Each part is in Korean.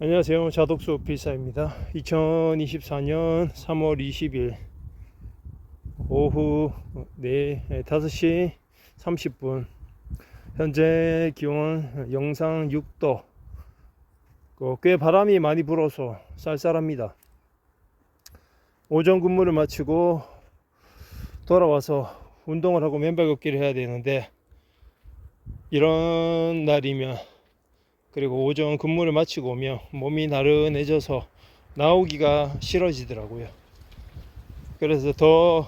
안녕하세요. 자독수 필사입니다. 2024년 3월 20일 오후 5시 30분 현재 기온 영상 6도. 꽤 바람이 많이 불어서 쌀쌀합니다. 오전 근무를 마치고 돌아와서 운동을 하고 맨발 걷기를 해야 되는데, 이런 날이면, 그리고 오전 근무를 마치고 오면 몸이 나른해져서 나오기가 싫어지더라고요. 그래서 더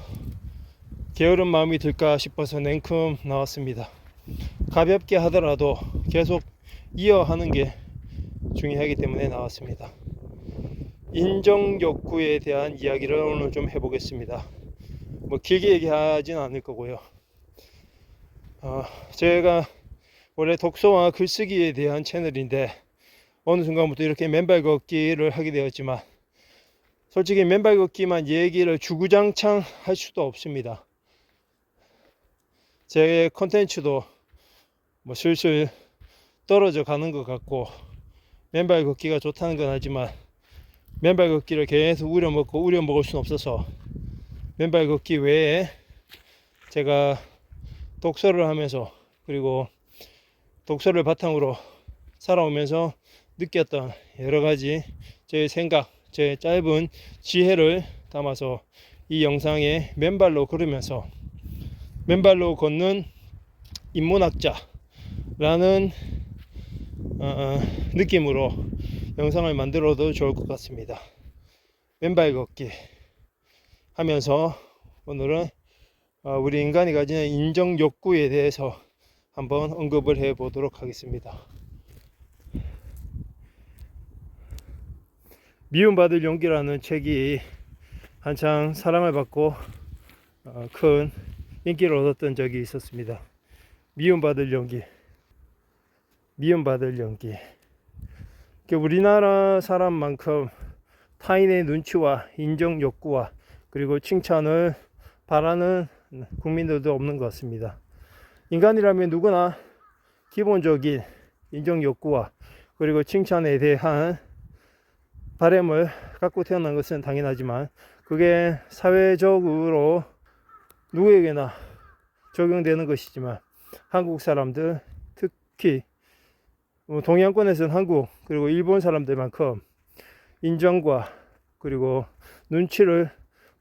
게으른 마음이 들까 싶어서 냉큼 나왔습니다. 가볍게 하더라도 계속 이어하는 게 중요하기 때문에 나왔습니다. 인정 욕구에 대한 이야기를 오늘 좀 해보겠습니다. 길게 얘기하진 않을 거고요. 제가 원래 독서와 글쓰기에 대한 채널인데, 어느 순간부터 이렇게 맨발 걷기를 하게 되었지만, 솔직히 맨발 걷기만 얘기를 주구장창 할 수도 없습니다. 제 컨텐츠도 슬슬 떨어져 가는 것 같고, 맨발 걷기가 좋다는 건 알지만 맨발 걷기를 계속 우려먹을 수는 없어서, 맨발 걷기 외에 제가 독서를 하면서, 그리고 독서를 바탕으로 살아오면서 느꼈던 여러가지 제 생각, 제 짧은 지혜를 담아서 이 영상에 맨발로 걸으면서 맨발로 걷는 인문학자라는 느낌으로 영상을 만들어도 좋을 것 같습니다. 맨발 걷기 하면서 오늘은 우리 인간이 가지는 인정 욕구에 대해서 한번 언급을 해 보도록 하겠습니다. 미움받을 용기라는 책이 한창 사랑을 받고 큰 인기를 얻었던 적이 있었습니다. 미움받을 용기. 우리나라 사람만큼 타인의 눈치와 인정 욕구와 그리고 칭찬을 바라는 국민들도 없는 것 같습니다. 인간이라면 누구나 기본적인 인정 욕구와 그리고 칭찬에 대한 바람을 갖고 태어난 것은 당연하지만, 그게 사회적으로 누구에게나 적용되는 것이지만, 한국 사람들, 특히 동양권에서는 한국 그리고 일본 사람들만큼 인정과 그리고 눈치를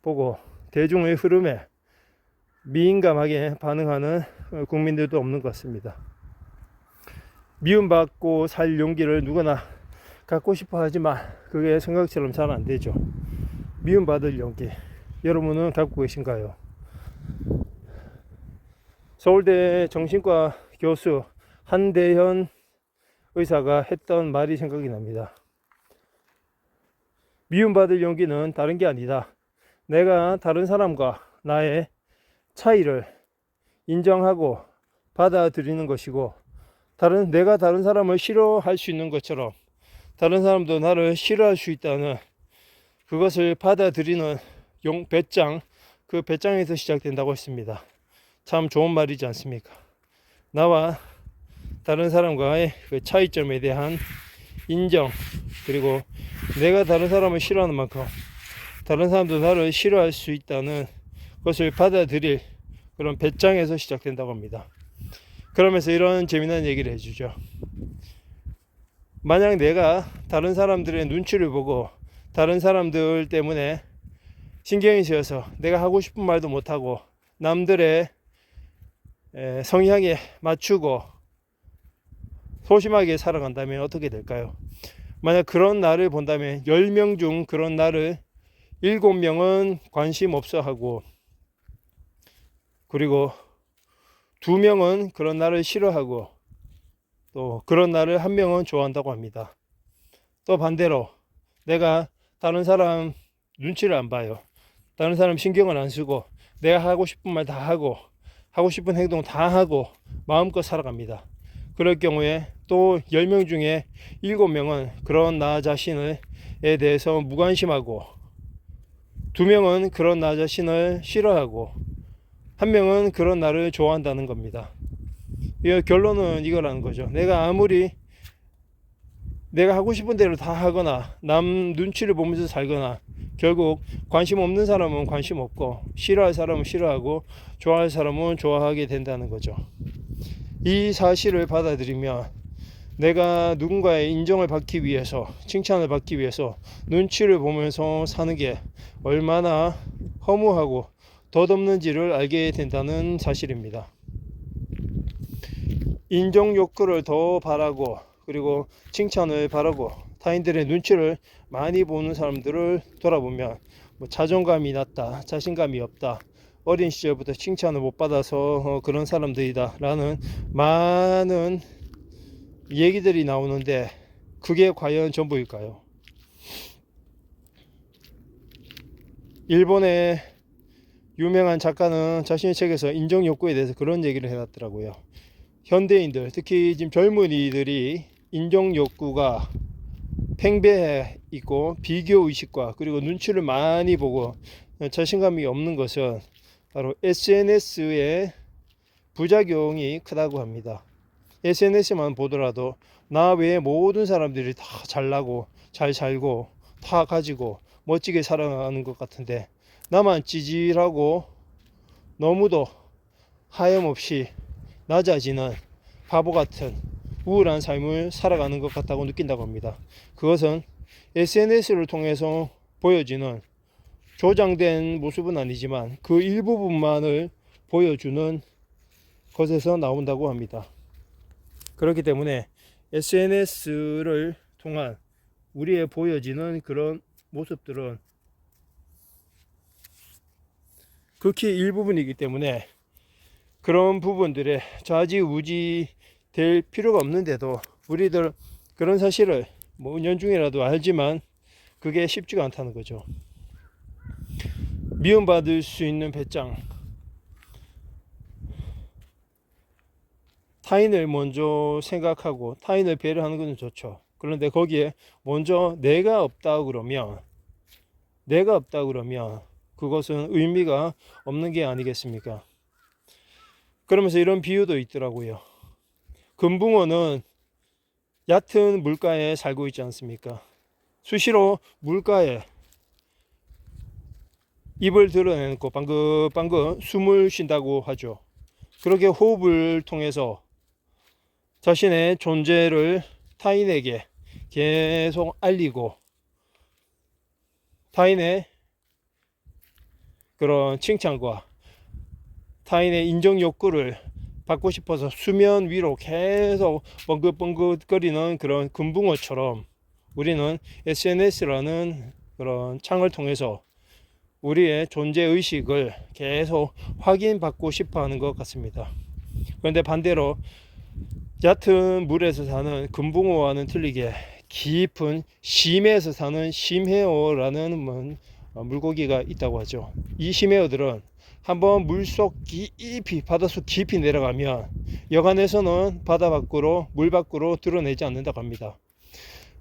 보고 대중의 흐름에 민감하게 반응하는 국민들도 없는 것 같습니다. 미움받고 살 용기를 누구나 갖고 싶어 하지만 그게 생각처럼 잘 안 되죠. 미움받을 용기, 여러분은 갖고 계신가요? 서울대 정신과 교수 한대현 의사가 했던 말이 생각이 납니다. 미움받을 용기는 다른 게 아니다. 내가 다른 사람과 나의 차이를 인정하고 받아들이는 것이고, 내가 다른 사람을 싫어할 수 있는 것처럼 다른 사람도 나를 싫어할 수 있다는 그것을 받아들이는 배짱, 그 배짱에서 시작된다고 했습니다. 참 좋은 말이지 않습니까? 나와 다른 사람과의 그 차이점에 대한 인정, 그리고 내가 다른 사람을 싫어하는 만큼 다른 사람도 나를 싫어할 수 있다는 것을 받아들일 그런 배짱에서 시작된다고 합니다. 그러면서 이런 재미난 얘기를 해주죠. 만약 내가 다른 사람들의 눈치를 보고 다른 사람들 때문에 신경이 쓰여서 내가 하고 싶은 말도 못하고 남들의 성향에 맞추고 소심하게 살아간다면 어떻게 될까요? 만약 그런 나를 본다면 10명 중 그런 나를 7명은 관심 없어 하고, 그리고 2명은 그런 나를 싫어하고, 또 그런 나를 1명은 좋아한다고 합니다. 또 반대로 내가 다른 사람 눈치를 안 봐요. 다른 사람 신경을 안 쓰고 내가 하고 싶은 말 다 하고 하고 싶은 행동 다 하고 마음껏 살아갑니다. 그럴 경우에 또 10명 중에 7명은 그런 나 자신에 대해서 무관심하고, 2명은 그런 나 자신을 싫어하고, 1명은 그런 나를 좋아한다는 겁니다. 결론은 이거라는 거죠. 내가 아무리 내가 하고 싶은 대로 다 하거나 남 눈치를 보면서 살거나 결국 관심 없는 사람은 관심 없고 싫어할 사람은 싫어하고 좋아할 사람은 좋아하게 된다는 거죠. 이 사실을 받아들이면 내가 누군가의 인정을 받기 위해서, 칭찬을 받기 위해서 눈치를 보면서 사는 게 얼마나 허무하고 덧없는지를 알게 된다는 사실입니다. 인정 욕구를 더 바라고, 그리고 칭찬을 바라고 타인들의 눈치를 많이 보는 사람들을 돌아보면 자존감이 낮다, 자신감이 없다, 어린 시절부터 칭찬을 못 받아서 그런 사람들이다 라는 많은 얘기들이 나오는데, 그게 과연 전부일까요? 일본의 유명한 작가는 자신의 책에서 인정 욕구에 대해서 그런 얘기를 해놨더라고요. 현대인들, 특히 지금 젊은이들이 인정 욕구가 팽배해 있고 비교 의식과 그리고 눈치를 많이 보고 자신감이 없는 것은 바로 SNS의 부작용이 크다고 합니다. SNS만 보더라도 나 외에 모든 사람들이 다 잘나고 잘 살고 다 가지고 멋지게 살아가는 것 같은데 나만 찌질하고 너무도 하염없이 낮아지는 바보 같은 우울한 삶을 살아가는 것 같다고 느낀다고 합니다. 그것은 SNS를 통해서 보여지는 조장된 모습은 아니지만 그 일부분만을 보여주는 것에서 나온다고 합니다. 그렇기 때문에 SNS를 통한 우리의 보여지는 그런 모습들은 극히 일부분이기 때문에 그런 부분들에 좌지우지 될 필요가 없는데도 우리들 그런 사실을 은연중에라도 알지만 그게 쉽지가 않다는 거죠. 미움받을 수 있는 배짱, 타인을 먼저 생각하고 타인을 배려하는 것은 좋죠. 그런데 거기에 먼저 내가 없다 그러면 그것은 의미가 없는 게 아니겠습니까? 그러면서 이런 비유도 있더라고요. 금붕어는 얕은 물가에 살고 있지 않습니까? 수시로 물가에 입을 드러내놓고 방긋방긋 숨을 쉰다고 하죠. 그렇게 호흡을 통해서 자신의 존재를 타인에게 계속 알리고 타인의 그런 칭찬과 타인의 인정 욕구를 받고 싶어서 수면 위로 계속 뻥긋뻥긋거리는 그런 금붕어처럼 우리는 SNS라는 그런 창을 통해서 우리의 존재 의식을 계속 확인받고 싶어 하는 것 같습니다. 그런데 반대로 얕은 물에서 사는 금붕어와는 틀리게 깊은 심해에서 사는 심해어라는 물고기가 있다고 하죠. 이 심해어들은 한번 물속 깊이, 바닷속 깊이 내려가면 여간에서는 바다 밖으로, 물 밖으로 드러내지 않는다고 합니다.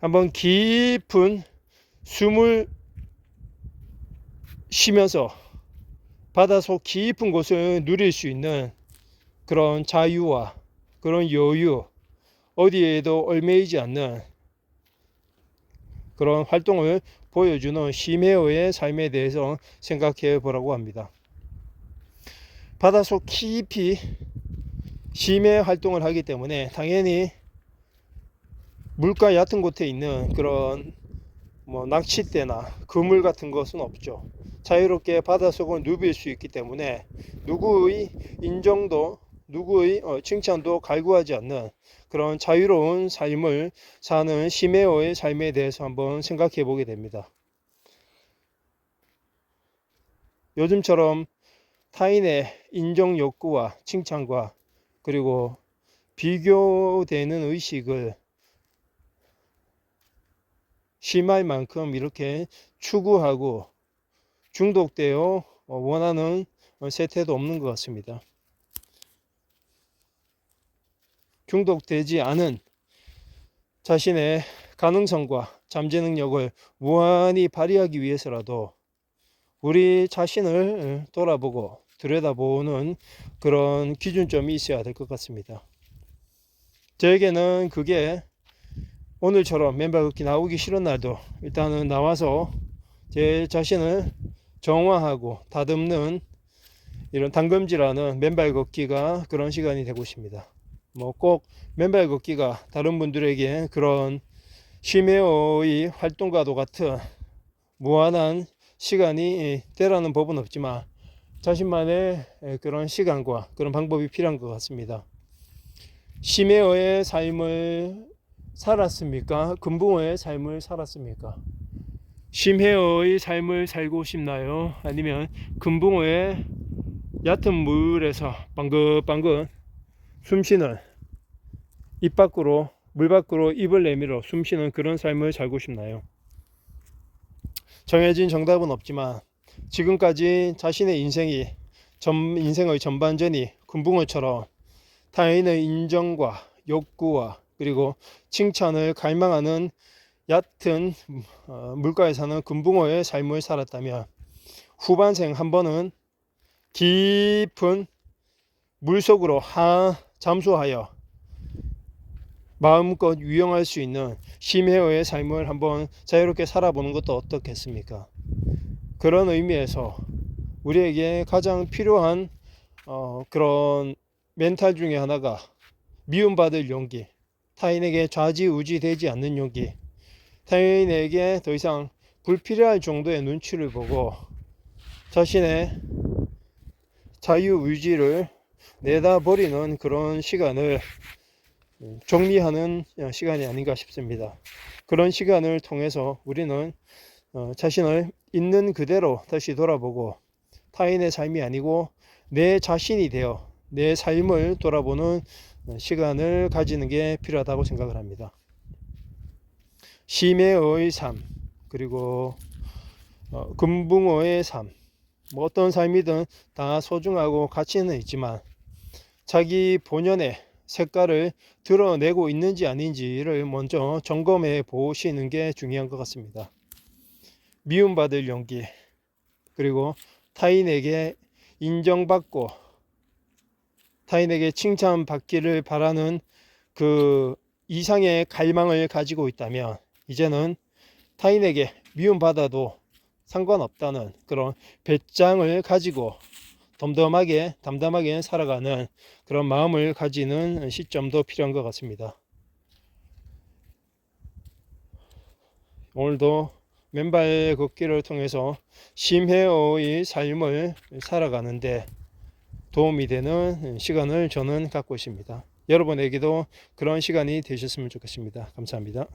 한번 깊은 숨을 쉬면서 바닷속 깊은 곳을 누릴 수 있는 그런 자유와 그런 여유, 어디에도 얽매이지 않는 그런 활동을 보여주는 심해어의 삶에 대해서 생각해 보라고 합니다. 바닷속 깊이 심해 활동을 하기 때문에 당연히 물가 얕은 곳에 있는 그런 낚싯대나 그물 같은 것은 없죠. 자유롭게 바닷속을 누빌 수 있기 때문에 누구의 인정도 누구의 칭찬도 갈구하지 않는 그런 자유로운 삶을 사는 심해어의 삶에 대해서 한번 생각해 보게 됩니다. 요즘처럼 타인의 인정 욕구와 칭찬과 그리고 비교되는 의식을 심할 만큼 이렇게 추구하고 중독되어 원하는 세태도 없는 것 같습니다. 중독되지 않은 자신의 가능성과 잠재 능력을 무한히 발휘하기 위해서라도 우리 자신을 돌아보고 들여다보는 그런 기준점이 있어야 될 것 같습니다. 저에게는 그게 오늘처럼 맨발 걷기 나오기 싫은 날도 일단은 나와서 제 자신을 정화하고 다듬는 이런 담금질하는 맨발 걷기가 그런 시간이 되고 있습니다. 뭐 꼭 맨발 걷기가 다른 분들에게 그런 쉼웨어의 활동과도 같은 무한한 시간이 되라는 법은 없지만 자신만의 그런 시간과 그런 방법이 필요한 것 같습니다. 쉼웨어의 삶을 살았습니까? 금붕어의 삶을 살았습니까? 쉼웨어의 삶을 살고 싶나요? 아니면 금붕어의 얕은 물에서 방긋방긋 숨쉬는 입 밖으로 물 밖으로 입을 내밀어 숨쉬는 그런 삶을 살고 싶나요? 정해진 정답은 없지만 지금까지 자신의 인생의 전반전이 금붕어처럼 타인의 인정과 욕구와 그리고 칭찬을 갈망하는 얕은 물가에 사는 금붕어의 삶을 살았다면 후반생 한 번은 깊은 물속으로 잠수하여 마음껏 유영할 수 있는 쉼웨어의 삶을 한번 자유롭게 살아보는 것도 어떻겠습니까? 그런 의미에서 우리에게 가장 필요한 그런 멘탈 중에 하나가 미움받을 용기, 타인에게 좌지우지 되지 않는 용기, 타인에게 더 이상 불필요할 정도의 눈치를 보고 자신의 자유의지를 내다버리는 그런 시간을 정리하는 시간이 아닌가 싶습니다. 그런 시간을 통해서 우리는 자신을 있는 그대로 다시 돌아보고 타인의 삶이 아니고 내 자신이 되어 내 삶을 돌아보는 시간을 가지는 게 필요하다고 생각을 합니다. 쉼웨어의 삶 그리고 금붕어의 삶, 뭐 어떤 삶이든 다 소중하고 가치는 있지만 자기 본연의 색깔을 드러내고 있는지 아닌지를 먼저 점검해 보시는 게 중요한 것 같습니다. 미움받을 용기, 그리고 타인에게 인정받고 타인에게 칭찬받기를 바라는 그 이상의 갈망을 가지고 있다면 이제는 타인에게 미움받아도 상관없다는 그런 배짱을 가지고 담담하게 살아가는 그런 마음을 가지는 시점도 필요한 것 같습니다. 오늘도 맨발 걷기를 통해서 쉼웨어의 삶을 살아가는데 도움이 되는 시간을 저는 갖고 있습니다. 여러분에게도 그런 시간이 되셨으면 좋겠습니다. 감사합니다.